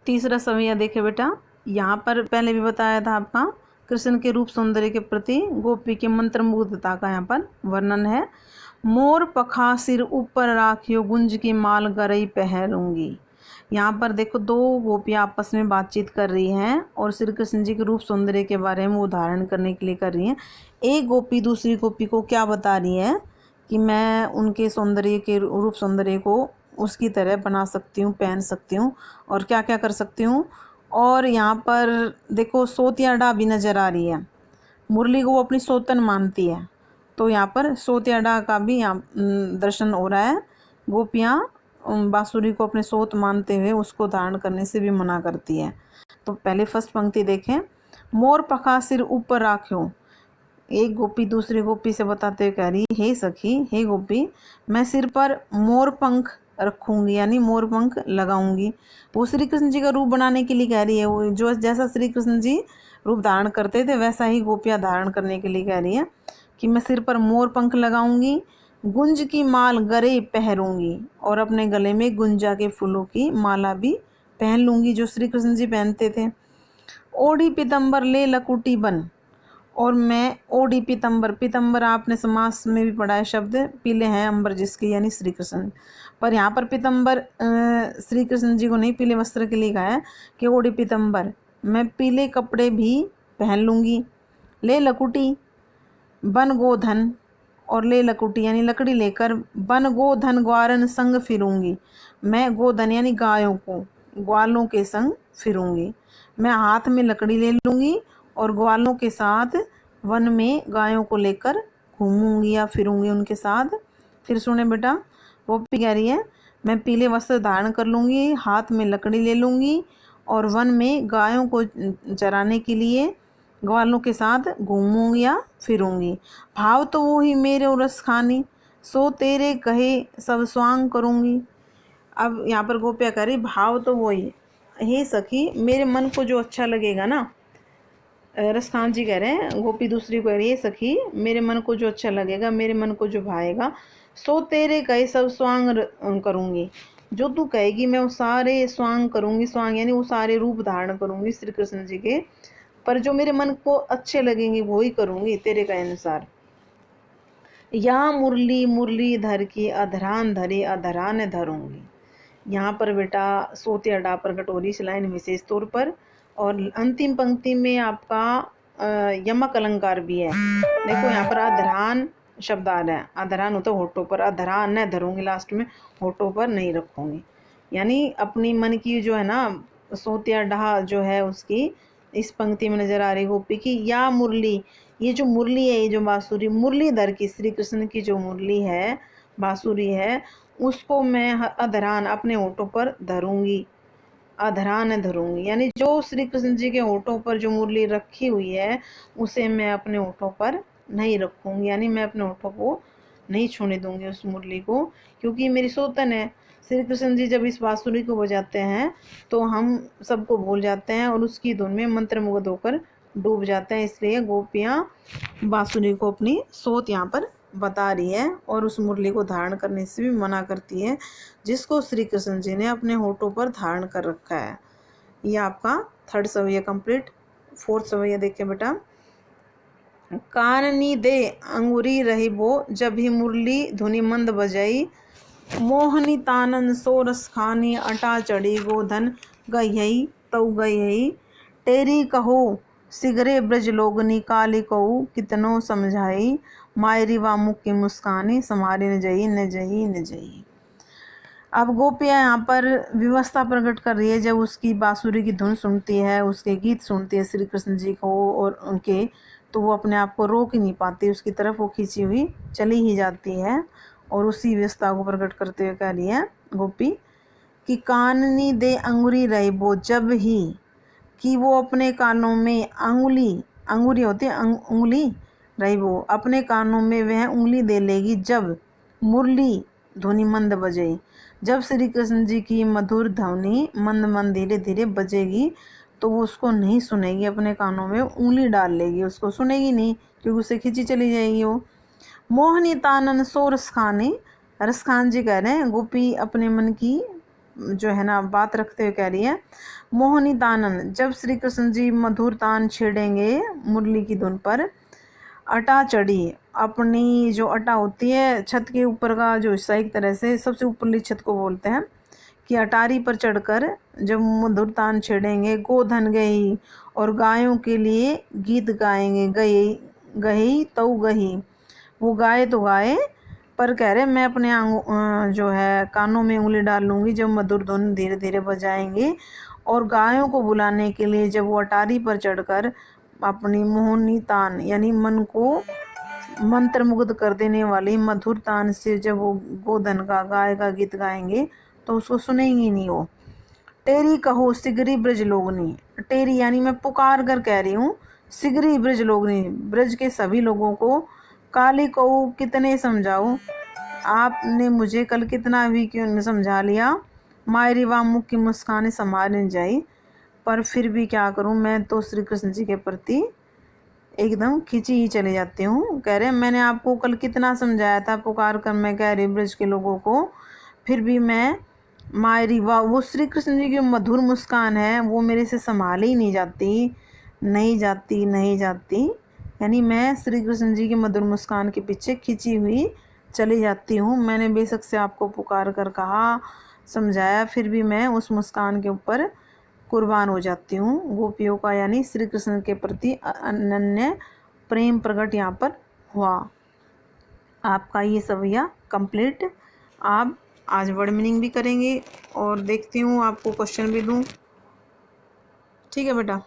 तीसरा सवैया देखे बेटा, यहाँ पर पहले भी बताया था आपका कृष्ण के रूप सौंदर्य के प्रति गोपी के मंत्रमुग्धता का यहाँ पर वर्णन है। मोर पखा सिर ऊपर राखियो गुंज की माल गरई पहनूंगी। यहाँ पर देखो दो गोपियाँ आपस में बातचीत कर रही हैं और श्री कृष्ण जी के रूप सौंदर्य के बारे में उदाहरण करने के लिए कर रही हैं। एक गोपी दूसरी गोपी को क्या बता रही है कि मैं उनके सौंदर्य के रूप सौंदर्य को उसकी तरह बना सकती हूँ, पहन सकती हूँ और क्या क्या कर सकती हूँ। और यहाँ पर देखो सोतियाडा भी नज़र आ रही है, मुरली को वो अपनी सोतन मानती है, तो यहाँ पर सोतियाडा का भी यहाँ दर्शन हो रहा है। गोपियाँ बांसुरी को अपने सोत मानते हुए उसको धारण करने से भी मना करती है। तो पहले फर्स्ट पंक्ति देखें, मोर पखा सिर ऊपर राख्यो। एक गोपी दूसरी गोपी से बताते हुए कह रही, हे सखी, हे गोपी, मैं सिर पर मोर पंख रखूंगी, यानी मोर पंख लगाऊंगी। वो श्री कृष्ण जी का रूप बनाने के लिए कह रही है। वो जो जैसा श्री कृष्ण जी रूप धारण करते थे वैसा ही गोपियाँ धारण करने के लिए कह रही है कि मैं सिर पर मोर पंख लगाऊंगी, गुंज की माल गले पहनूंगी और अपने गले में गुंजा के फूलों की माला भी पहन लूंगी जो श्री कृष्ण जी पहनते थे। ओढ़ी पीतम्बर ले लकुटी बन, और मैं ओढ़ी पीतम्बर, पीतम्बर आपने समास में भी पढ़ा है शब्द, पीले हैं अंबर जिसके, यानी श्री कृष्ण। पर यहाँ पर पीतम्बर श्री कृष्ण जी को नहीं, पीले वस्त्र के लिए कहा है कि ओढ़ी पीतम्बर, मैं पीले कपड़े भी पहन लूँगी। ले लकुटी बन गोधन, और ले लकुटी यानी लकड़ी लेकर, बन गोधन ग्वारन संग फिरूंगी, मैं गोधन यानी गायों को ग्वालों के संग फिरूंगी। मैं हाथ में लकड़ी ले लूँगी और ग्वालों के साथ वन में गायों को लेकर घूमूंगी या फिरूंगी उनके साथ। फिर सुने बेटा, गोपी कह रही है, मैं पीले वस्त्र धारण कर लूँगी, हाथ में लकड़ी ले लूँगी और वन में गायों को चराने के लिए ग्वालों के साथ घूमूंगी या फिरूंगी। भाव तो वो ही मेरे रस खानी, सो तेरे कहे सब स्वांग करूंगी। अब यहाँ पर गोपिया कह रही, भाव तो वो ही, हे सखी, मेरे मन को जो अच्छा लगेगा ना, रसखान जी कह रहे हैं, गोपी दूसरी को कह रही है, सखी मेरे मन को जो अच्छा लगेगा, मेरे मन को जो भाएगा, सो तेरे कहे सब स्वांग करूंगी। जो तू कहेगी मैं वो सारे स्वांग करूंगी। स्वांग यानी वो सारे रूप धारण करूंगी श्री कृष्ण जी के, पर जो मेरे मन को अच्छे लगेंगे वो ही करूंगी तेरे का अनुसार। या मुरली मुरली धर की अधरान धरे अधरान धरूंगी। यहाँ पर बेटा सोते अड्डा प्रकट हो रही इस लाइन विशेष तौर पर, और अंतिम पंक्ति में आपका यमक अलंकार भी है। देखो यहाँ पर अधरान शब्द आ रहा है, अधरान होता है होठों पर, अधरान न धरूंगी लास्ट में, होठों पर नहीं रखूंगी, यानी अपनी मन की जो है ना सोतिया डहा जो है उसकी इस पंक्ति में नजर आ रही गोपी की। या मुरली, ये जो मुरली है, ये जो बांसुरी मुरलीधर की, श्री कृष्ण की जो मुरली है, बांसुरी है, उसको मैं अधरान अपने होठों पर धरूंगी, अधरान धरूंगी, यानी जो श्री कृष्ण जी के होठों पर जो मुरली रखी हुई है उसे मैं अपने होठों पर नहीं रखूंगी, यानी मैं अपने होठों को नहीं छूने दूंगी उस मुरली को, क्योंकि मेरी सोतन है। श्री कृष्ण जी जब इस बांसुरी को बजाते हैं तो हम सबको भूल जाते हैं और उसकी धुन में मंत्रमुग्ध होकर डूब जाते हैं। इसलिए गोपियाँ बांसुरी को अपनी सोत यहाँ पर बता रही है और उस मुरली को धारण करने से भी मना करती है जिसको श्री कृष्ण जी ने अपने होठों पर धारण कर रखा है। ये आपका थर्ड सवैया कंप्लीट। फोर्थ सवैया देखें बेटा, काननी दे अंगुरी रही बो, जब ही मुरली धुनि मंद बजाई, मोहनी तानन सोरस खानी अटा चढ़ी गोधन गई तऊ गई, टेरी कहो सिगरे ब्रज लोगनी काली कहू कितनो समझाई, मायरी वा मुख की मुस्कानी समारी न जई न जई न जई। अब गोपियाँ यहाँ पर विवस्था प्रकट कर रही है। जब उसकी बांसुरी की धुन सुनती है, उसके गीत सुनती है श्री कृष्ण जी को और उनके, तो वो अपने आप को रोक ही नहीं पाती, उसकी तरफ वो खींची हुई चली ही जाती है। और उसी व्यवस्था को प्रकट करते हुए कह रही है गोपी कि काननी दे अंगुरी रहे वो, जब ही, कि वो अपने कानों में अंगुरी होती है उंगली, रही वो अपने कानों में वह उंगली दे लेगी, जब मुरली ध्वनि मंद बजेगी, जब श्री कृष्ण जी की मधुर ध्वनि मंद मंद धीरे धीरे बजेगी तो वो उसको नहीं सुनेगी, अपने कानों में उंगली डाल लेगी, उसको सुनेगी नहीं क्योंकि उसे खींची चली जाएगी वो। मोहनी तानन सो रसखानी, रसखान जी कह रहे हैं गोपी अपने मन की जो है ना बात रखते हुए कह रही है, मोहनी तानन, जब श्री कृष्ण जी मधुर तान छेड़ेंगे मुरली की धुन पर, अटा चढ़ी, अपनी जो अटा होती है छत के ऊपर का जो हिस्सा, एक तरह से सबसे ऊपरली छत को बोलते हैं, कि अटारी पर चढ़कर जब मधुर तान छेड़ेंगे, गोधन गही, और गायों के लिए गीत गाएंगे, गही गही तऊ गही, वो गाए तो गाए, पर कह रहे मैं अपने जो है कानों में उंगली डाल लूँगी जब मधुर धुन धीरे धीरे बजाएंगे, और गायों को बुलाने के लिए जब वो अटारी पर चढ़कर अपनी मोहनी तान यानी मन को मंत्रमुग्ध कर देने वाली मधुर तान से जब वो गोधन का गाय का गीत गाएंगे तो उसको सुनेंगी नहीं वो। टेरी कहो सिगरी ब्रज लोगनी, टेरी यानी मैं पुकार कर कह रही हूँ, सिगरी ब्रज लोगनी, ब्रज के सभी लोगों को, काली कहूँ कितने समझाऊँ, आपने मुझे कल कितना भी क्यों नहीं समझा लिया, मायरी वाम मुख की मुस्कान संभाल नहीं जाई, पर फिर भी क्या करूँ, मैं तो श्री कृष्ण जी के प्रति एकदम खिंची ही चले जाती हूँ। कह रहे मैंने आपको कल कितना समझाया था, पुकार कर मैं कह रही ब्रज के लोगों को, फिर भी मैं मायरी वाह, वो श्री कृष्ण जी की मधुर मुस्कान है वो मेरे से संभाली ही नहीं जाती, नहीं जाती नहीं जाती, यानी मैं श्री कृष्ण जी की मधुर मुस्कान के पीछे खिंची हुई चली जाती हूँ। मैंने बेशक से आपको पुकार कर कहा, समझाया, फिर भी मैं उस मुस्कान के ऊपर कुर्बान हो जाती हूँ। गोपियों का यानी श्री कृष्ण के प्रति अनन्य प्रेम प्रकट यहाँ पर हुआ। आपका ये सवैया कंप्लीट। आप आज वर्ड मीनिंग भी करेंगे और देखती हूँ आपको क्वेश्चन भी दूँ। ठीक है बेटा।